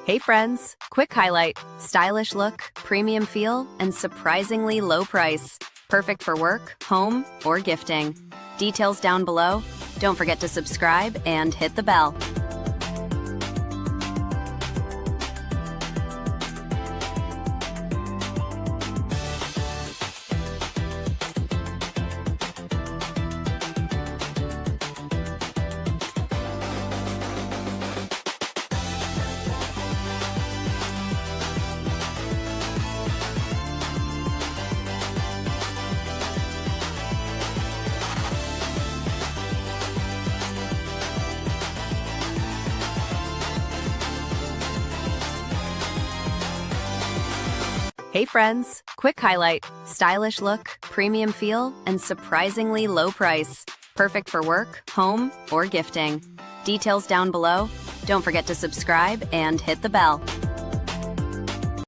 Hey friends, quick highlight, stylish look, premium feel, and surprisingly low price. Perfect for work, home, or gifting. Details down below. Don't forget to subscribe and hit the bell. Hey friends, quick highlight, stylish look, premium feel, and surprisingly low price. Perfect for work, home, or gifting. Details down below. Don't forget to subscribe and hit the bell.